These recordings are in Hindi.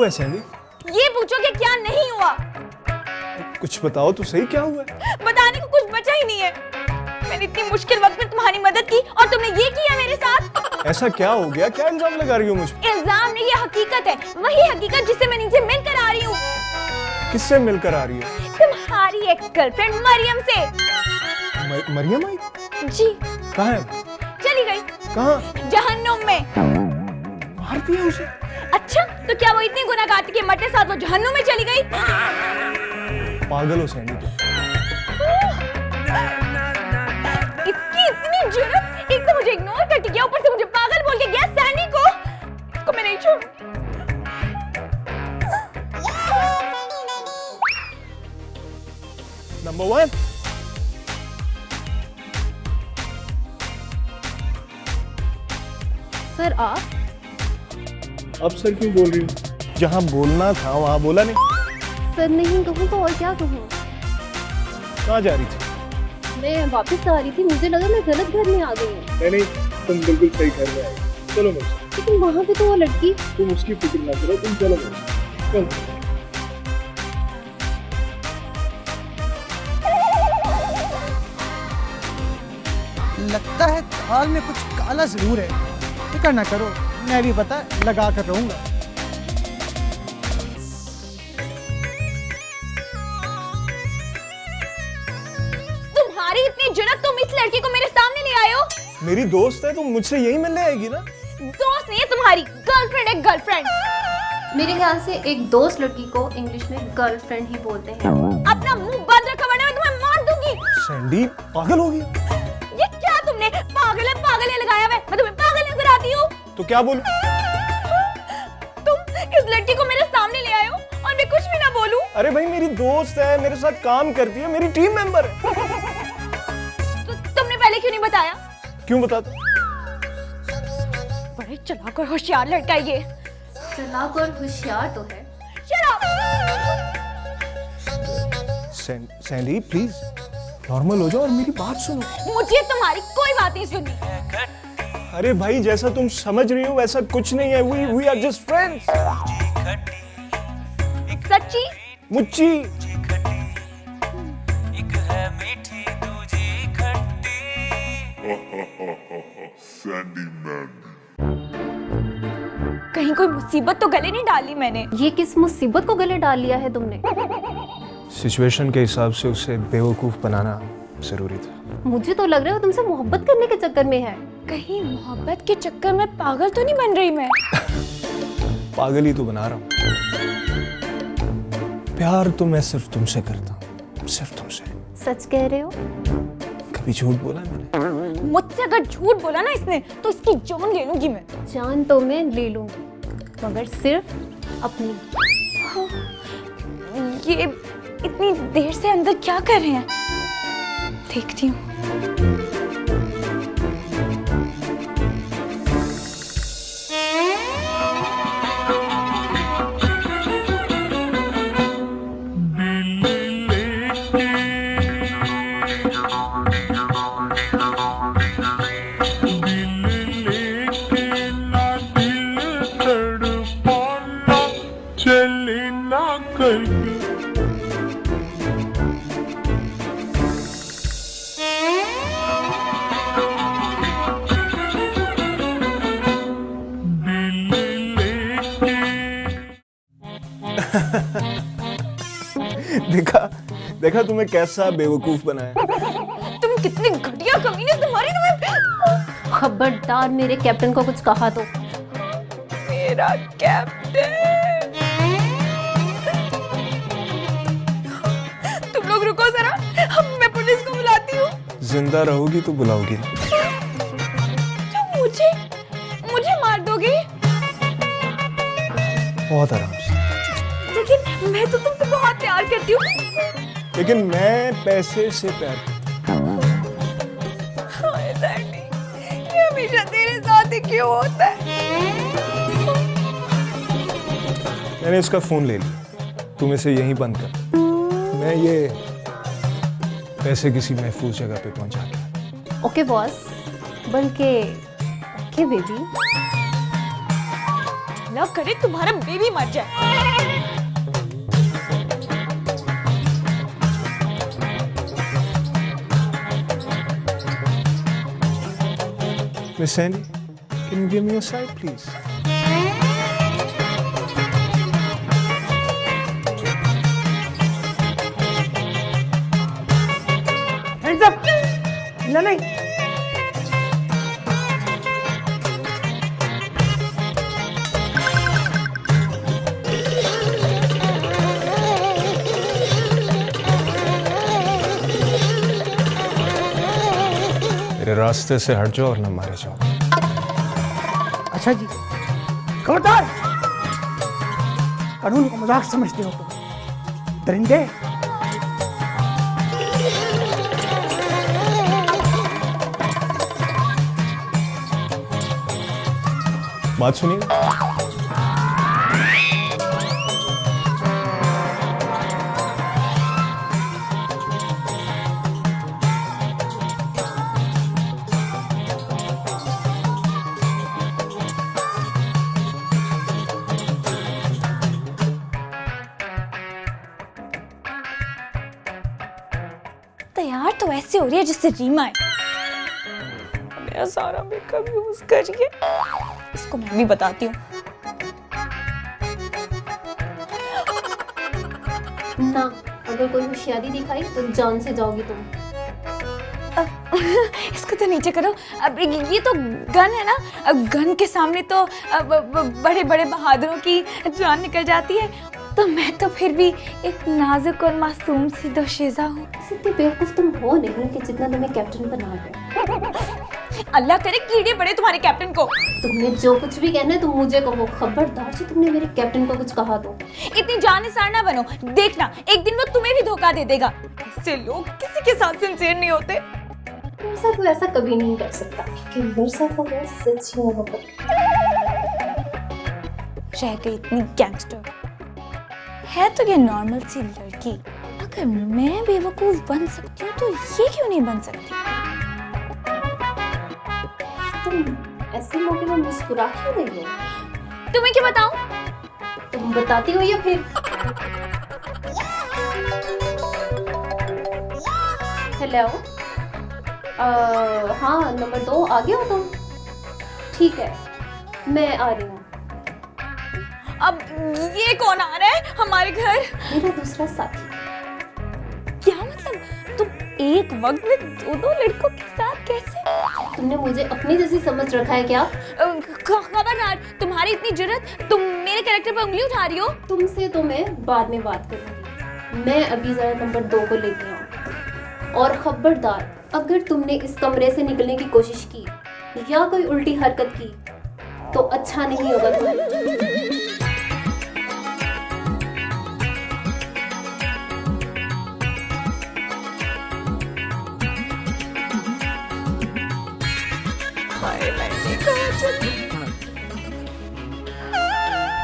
हुआ है सैंडी? ये पूछो कि क्या नहीं हुआ। कुछ बताओ तो सही, क्या हुआ है? बताने को कुछ बचा ही नहीं है। मैंने इतनी मुश्किल वक्त में तुम्हारी मदद की और तुमने ये किया मेरे साथ। ऐसा क्या हो गया? क्या इल्जाम लगा रही हो मुझ पे? इल्जाम नहीं, ये हकीकत है। वही हकीकत जिससे मैं नीचे मिलकर आ रही हूँ। किससे मिलकर आ रही हो? तुम्हारी एक्स गर्लफ्रेंड मरियम से। मरियम आई? जी। कहाँ है? चली गई। कहाँ? जहन्नुम में। मार दिया उसे? अच्छा, तो क्या वो इतनी गुनाहगार थी कि मरते साथ वो जहन्नुम में चली गई? पागल हो सैंडी तुम। इसकी इतनी जुर्रत, एक तो मुझे इग्नोर करके गया, ऊपर से मुझे पागल बोल के गया। सैंडी को इसको मैं नहीं छोड़ूंगी। नंबर 1। सर आप? अब सर क्यों बोल रही हो? जहाँ बोलना था वहाँ बोला नहीं। सर नहीं कहूँ तो और क्या कहूँ? कहाँ जा रही थी? मैं वापस आ रही थी, मुझे लगा मैं गलत घर में आ गई हूँ। नहीं, तुम बिल्कुल सही घर में आई। चलो मेरे साथ। लेकिन वहाँ पे तो वो लड़की। तुम उसकी फिक्र ना करो, तुम चलो मेरे साथ। चलो। लगता है थाल में कुछ काला जरूर है। फिक्र ना करो, मैं भी पता लगा कर रहूंगा। तुम्हारी इतनी जुर्रत, तुम इस लड़की को मेरे सामने ले आए हो? मेरी दोस्त है, तुम मुझसे यही मिलने आएगी ना? दोस्त नहीं है तुम्हारी, गर्लफ्रेंड है, गर्लफ्रेंड। मेरे ख्याल से एक दोस्त लड़की को इंग्लिश में गर्लफ्रेंड ही बोलते हैं। अपना मुंह बंद रखा वरना मैं तुम्हें मार दूंगी। सैंडी पागल हो गई? ये क्या तुमने पागल है लगाया हुआ है? मैं तुम्हें पागल नजर आती हूँ? तो क्या बोलूं? तुम इस लड़की को मेरे सामने ले आए हो और मैं कुछ भी ना बोलूं? अरे भाई, मेरी दोस्त है, मेरे साथ काम करती है, मेरी टीम मेंबर है। तो तुमने पहले क्यों नहीं बताया? क्यों बताता? बड़े चालाक और होशियार लड़का है ये। चालाक और होशियार तो है। Shut up! Sandy please normal हो जाओ और मेरी बात सुनो। मुझे तुम्हारी कोई बात नहीं सुननी। अरे भाई, जैसा तुम समझ रही हो वैसा कुछ नहीं है। We are just friends. सच्ची? मुच्ची। Sandy Mandy. कहीं कोई मुसीबत तो गले नहीं डाली मैंने? ये किस मुसीबत को गले डाल लिया है तुमने? सिचुएशन के हिसाब से उसे बेवकूफ बनाना जरूरी था। मुझे तो लग रहा है वो तुमसे मोहब्बत करने के चक्कर में है। कहीं मोहब्बत के चक्कर में पागल तो नहीं बन रही मैं? पागल ही तो बना रहा हूँ। प्यार तो मैं सिर्फ तुमसे करता हूँ, सिर्फ तुमसे। सच कह रहे हो? कभी झूठ बोला मैंने? मुझसे अगर झूठ बोला ना इसने तो इसकी जान ले लूंगी मैं। जान तो मैं ले लूंगी, मगर सिर्फ अपनी। ये इतनी देर से अंदर क्या कर रहे हैं? देखती हूँ। देखा तुम्हें कैसा बेवकूफ बनाया। तुम कितने घटिया कमीने तुम्हारी। तुम्हें खबरदार मेरे कैप्टन को कुछ कहा तो। मेरा कैप्टन। तुम लोग रुको जरा, मैं पुलिस को बुलाती हूँ। जिंदा रहोगी तो बुलाओगी ना। तुम मुझे मार दोगे? बहुत आराम से। लेकिन मैं तो तुमसे बहुत प्यार करती हूँ। लेकिन मैं पैसे से प्यार करता हूँ। हाय सैंडी, ये हमेशा तेरे साथ ही क्यों होता है? मैंने इसका फोन ले लिया, तुम इसे यहीं बंद कर। मैं ये पैसे किसी महफूज जगह पे पहुंचा के। ओके बॉस, बल्कि ओके बेबी। अल्लाह करे तुम्हारा बेबी मर जाए। Miss Sandy, can you give me your side, please? Hands up! नहीं मेरे रास्ते से हट जाओ और ना मारे जाओ। अच्छा जी, खबरदार! कानून को मजाक समझते हो तुम, दरिंदे। बात सुनिए। तैयार तो ऐसे हो रही है जिससे रीमा है। मेरा सारा मेकअप यूज करिए, इसको मैं भी बताती हूँ। ना, अगर कोई होशियारी दिखाई तो जान से जाओगी तुम। इसको तो नीचे करो। अब ये तो गन है ना, अब गन के सामने तो बड़े बड़े बहादुरों की जान निकल जाती है, तो मैं तो फिर भी एक नाजुक और मासूम सी दोशीज़ा हूँ। इतनी बेवकूफ तुम हो नहीं कि जितना तुम्हें कैप्टन बना दो। अल्लाह करे कीड़े पड़े तुम्हारे कैप्टन को। तुमने जो कुछ भी कहना है तुम मुझे कहो, खबरदार जो तुमने मेरे कैप्टन को कुछ कहा तो। इतनी जानिसार ना बनो, देखना एक दिन वो तुम्हें भी धोखा दे देगा। इससे लोग किसी के साथ सिंसियर नहीं होते। मेरे साथ वो ऐसा कभी नहीं कर सकता, क्योंकि मेरे साथ वो सच्ची मोहब्बत रह गई। इतनी गैंगस्टर है तो ये नॉर्मल सी लड़की, अगर मैं बेवकूफ बन सकती हूँ तो ये क्यों नहीं बन सकती? तुम ऐसे मौके में मुस्कुरा क्यों रही हो? तुम्हें क्या बताऊं? तुम बताती हो या फिर? हेलो, हाँ नंबर 2 आ गए हो तुम? ठीक है, मैं आ रही हूँ। अब ये कौन आ रहा है हमारे घर? मेरा दूसरा साथी। क्या मतलब? तुम एक वक्त में दो लड़कों के साथ कैसे? तुमने मुझे अपनी जैसी समझ रखा है क्या? खबरदार, तुम्हारी इतनी जुर्रत, तुम मेरे कैरेक्टर पर उंगली उठा रही हो। तुमसे तो मैं बाद में बात करूंगी, मैं अभी जरा नंबर 2 को लेती हूँ। और खबरदार, अगर तुमने इस कमरे से निकलने की कोशिश की या कोई उल्टी हरकत की तो अच्छा नहीं होगा तुम्हारे लिए।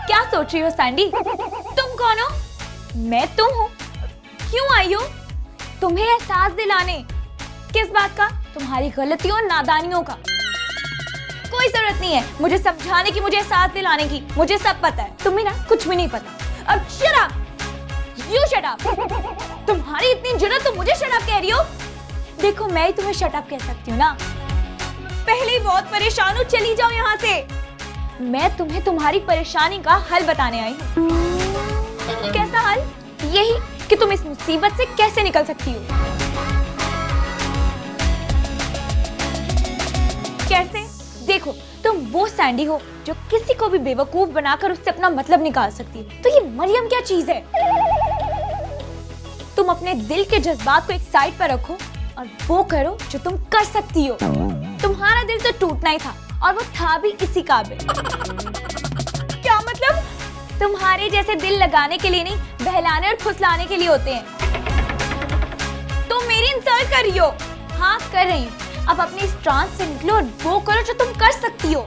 क्या सोच रही हो सैंडी? तुम कौन हो? मैं तुम हूँ। क्यों आई हो? तुम्हें एहसास दिलाने। किस बात का? तुम्हारी गलतियों और नादानियों का। कोई जरूरत नहीं है मुझे समझाने की, मुझे एहसास दिलाने की। मुझे सब पता है, तुम्हें ना कुछ भी नहीं पता। अब shut up, you shut up. तुम्हारी इतनी जुर्रत, तुम मुझे शट अप कह रही हो? देखो मैं ही तुम्हें शट अप कह सकती हूँ ना। पहले ही बहुत परेशान हूँ, चली जाओ यहाँ से। मैं तुम्हें तुम्हारी परेशानी का हल बताने आई हूँ। कैसा हल? यही कि तुम इस मुसीबत से कैसे निकल सकती हो। कैसे? देखो, तुम वो सैंडी हो जो किसी को भी बेवकूफ बनाकर उससे अपना मतलब निकाल सकती है। तो ये मरियम क्या चीज है? तुम अपने दिल के जज्बात को एक साइड पर रखो और वो करो जो तुम कर सकती हो। तुम्हारा दिल तो टूटना ही था और वो था भी इसी काबिल। क्या मतलब? तुम्हारे जैसे दिल लगाने के लिए नहीं, बहलाने और फुसलाने के लिए होते हैं। तुम मेरी इंसल्ट कर रही हो। हाँ कर रही हूँ। अब अपनी इस ट्रांस से निकलो और वो करो जो तुम कर सकती हो।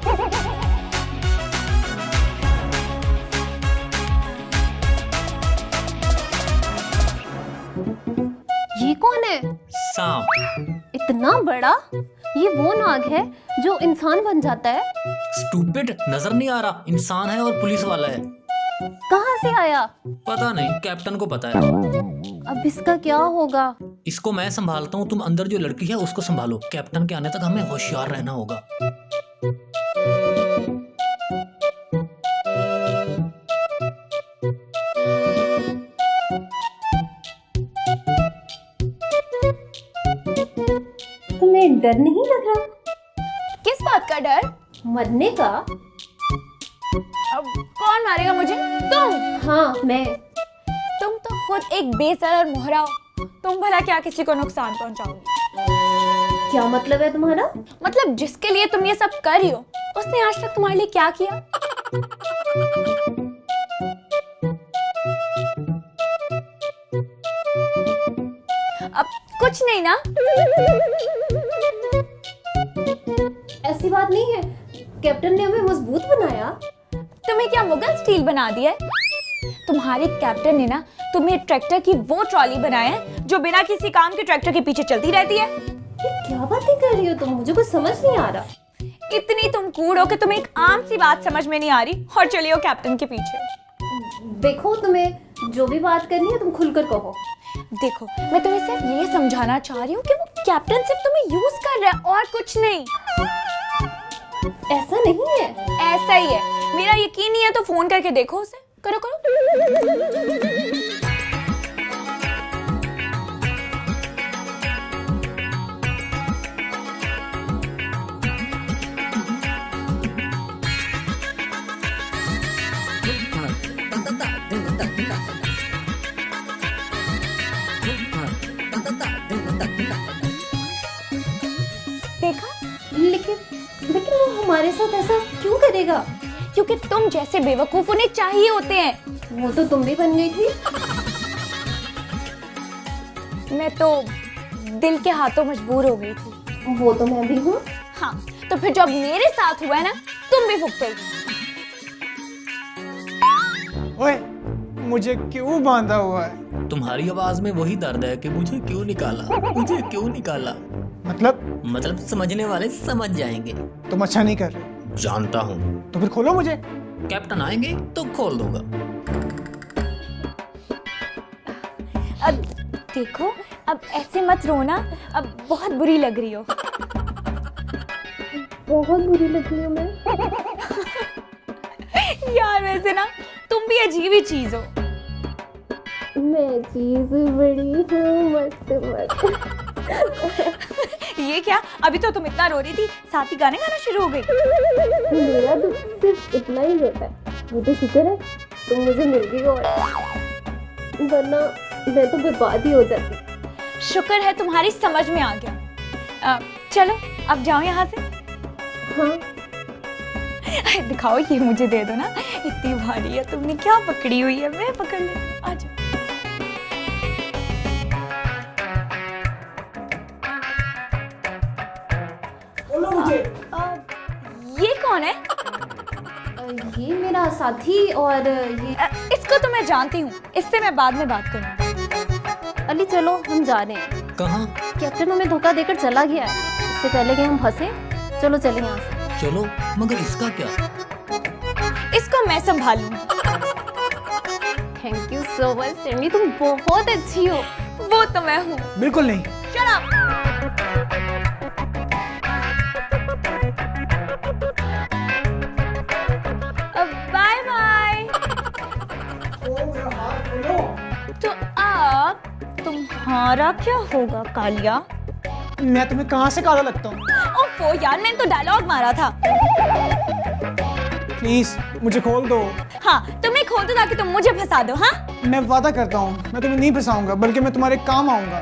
ये कौन है? सांप। इतना बड़ा? ये वो नाग है जो इंसान बन जाता है। स्टूपिड, नजर नहीं आ रहा? इंसान है और पुलिस वाला है। कहाँ से आया? पता नहीं, कैप्टन को पता है। अब इसका क्या होगा? इसको मैं संभालता हूँ, तुम अंदर जो लड़की है उसको संभालो। कैप्टन के आने तक हमें होशियार रहना होगा। तुम्हें डर नहीं लग रहा? किस बात का डर? मरने का? अब कौन मारेगा मुझे? तुम? हाँ मैं। तुम तो खुद एक बेसरर मोहरा हो। तुम भला क्या किसी को नुकसान पहुंचाओगी? क्या मतलब है तुम्हारा? मतलब जिसके लिए तुम ये सब कर रही हो, उसने आज तक तुम्हारे लिए क्या किया? अब कुछ नहीं ना? ऐसी बात नहीं है, कैप्टन ने हमें मजबूत बनाया। तुम्हें क्या मुगल स्टील बना दिया है? तुम्हारे कैप्टन ने ना तुम्हें ट्रैक्टर की वो ट्रॉली बनाया है जो बिना किसी काम के ट्रैक्टर के पीछे चलती रहती है। ये क्या बातें कर रही हो तुम? मुझे कुछ समझ नहीं आ रहा। इतनी तुम कूड़ हो कि तुम्हें एक आम सी बात समझ में नहीं आ रही और चली हो कैप्टन के पीछे। देखो, तुम्हें जो भी बात करनी है तुम खुलकर कहो। देखो, मैं तुम्हें सिर्फ ये समझाना चाह रही हूँ कि वो कैप्टन सिर्फ तुम्हें यूज कर रहा है और कुछ नहीं। ऐसा नहीं है। ऐसा ही है। मेरा यकीन नहीं है तो फोन करके देखो उसे। करो करो। देखा? लेकिन लेकिन वो हमारे साथ ऐसा क्यों करेगा? क्योंकि तुम जैसे बेवकूफ उन्हें चाहिए होते हैं। वो तो तुम भी बन गई थी। मैं तो दिल के हाथों मजबूर हो गई थी। वो तो मैं भी हूँ। हाँ, तो फिर जब मेरे साथ हुआ है ना, तुम भी भुगतोगी। ओए, मुझे क्यों बांधा हुआ है? तुम्हारी आवाज में वही दर्द है कि मुझे क्यों निकाला, मुझे क्यों निकाला। मतलब समझने वाले समझ जाएंगे। तुम अच्छा नहीं कर रहे। जानता हूँ। तो फिर खोलो मुझे। कैप्टन आएंगे तो खोल दूंगा। अब देखो, अब ऐसे मत रोना। अब बहुत बुरी लग रही हो। बहुत बुरी लग रही हूँ मैं। यार वैसे ना तुम भी अजीब ही चीज हो। मैं चीज बड़ी हूँ मस्त मस्त। ये क्या? अभी तो तुम इतना रो रही थी, साथ ही गाने गाना शुरू हो गई। मेरा तो सिर्फ इतना ही होता है। वो तो शुक्र है तुम मुझे मिल गई हो, वरना मैं तो बर्बाद ही हो जाती। शुक्र है तुम्हारी समझ में आ गया। चलो अब जाओ यहाँ से। हाँ, दिखाओ, ये मुझे दे दो ना। इतनी भारी है, तुमने क्या पकड़ी हुई है? मैं पकड़ लेती हूँ। आ जाओ। खोलो मुझे। ये कौन है? ये मेरा साथी और ये इसको तो मैं जानती हूँ, इससे मैं बाद में बात करूँगी। अली, चलो हम जा रहे हैं। कहाँ? कैप्टन हमें धोखा देकर चला गया है। इससे पहले कि हम फंसे, चलो चले यहाँ से। चलो, मगर इसका क्या? इसको मैं संभालूंगी। Thank you so much Sandy, तुम बहुत अच्छी हो। वो तो मैं हूँ। बिल्कुल नहीं। Shut up! Bye bye. तो अब तुम्हारा क्या होगा कालिया? मैं तुम्हें कहाँ से काला लगता हूँ? ओफो यार, मैंने तो डायलॉग मारा था। प्लीज मुझे खोल दो। हाँ, तुम्हें खोल दो ताकि तुम मुझे फंसा दो। हाँ, मैं वादा करता हूँ मैं तुम्हें नहीं फंसाऊंगा, बल्कि मैं तुम्हारे काम आऊंगा।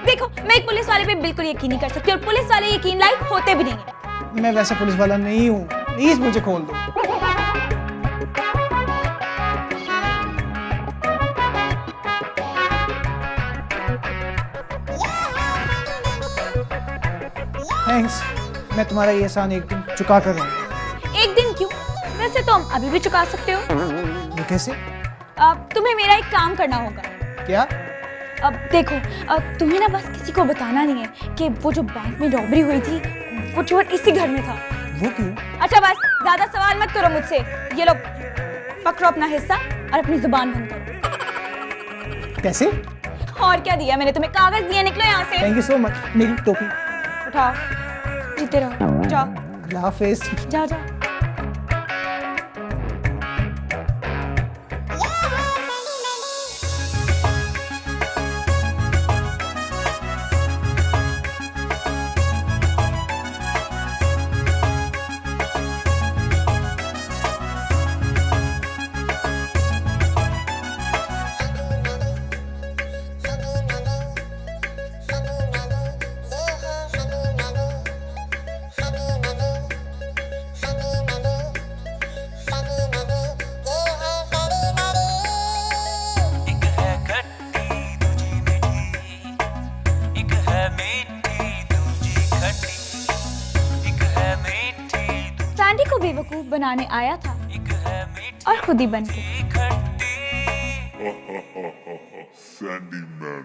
देखो, मैं एक पुलिस वाले पे बिल्कुल यकीन नहीं कर सकती और पुलिस वाले यकीन लायक होते भी नहीं है। मैं वैसा पुलिस वाला नहीं हूँ, प्लीज मुझे खोल दो। थैंक्स, मैं तुम्हारा ये एहसान एक दिन चुका कर रहूंगा। एक दिन क्यों? वैसे तो हम अभी भी चुका सकते हो। ये कैसे? अब तुम्हें मेरा एक काम करना होगा। क्या? अब देखो, तुम्हें ना बस किसी को बताना नहीं है कि वो जो बैंक में रॉबरी हुई थी वो चोर इसी घर में था। वो क्यों? अच्छा बस ज्यादा सवाल मत करो मुझसे। ये लो, पकड़ो अपना हिस्सा और अपनी जुबान बंद करो। कैसे? और क्या दिया मैंने तुम्हें? कागज दिए, निकलो यहाँ से। Thank you so much. मेरी टोपी। उठाओ, जीते रहो, जाओ अल्लाह हाफिज। जाओ जाओ। एक है खट्टी दूजी मीठी, एक है मीठी दूजी खट्टी, एक है मीठी सैंडी को बेवकूफ बनाने आया था एक है मीठी और खुद ही बन के। खट्टी। Sandy Man.